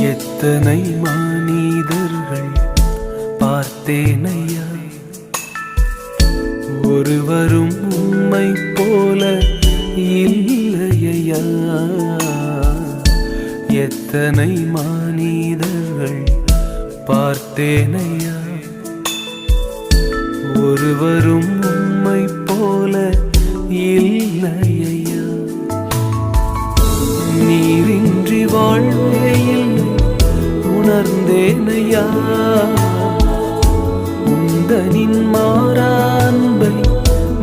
எத்தனை மனிதர்கள் பார்த்தேனையா, ஒருவரும் உம்மை போல இல்லையா. எத்தனை மனிதர்கள் பார்த்தேனையா, ஒருவரும் உம்மை போல இல்லையா. நீரின்றி வாழ்வே இல்லை உணர்ந்தேனையா, உந்தனின் மாறா அன்பை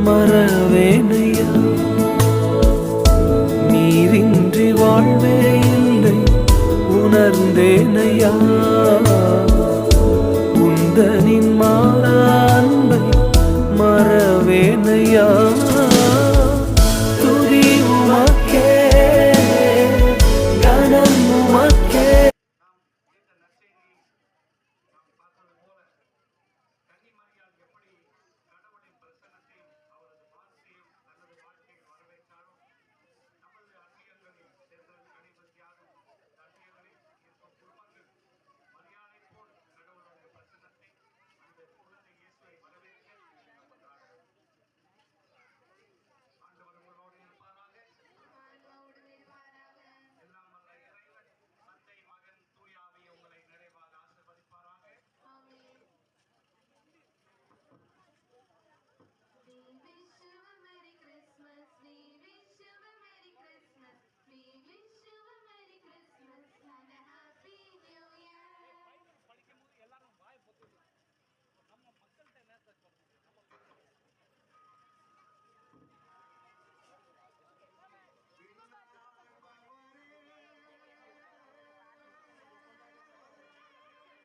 மறவேனையா. நீரின்றி வாழ்வே இல்லை உணர்ந்தேனையா, உந்தனின் மாறா அன்பை மறவேனையா.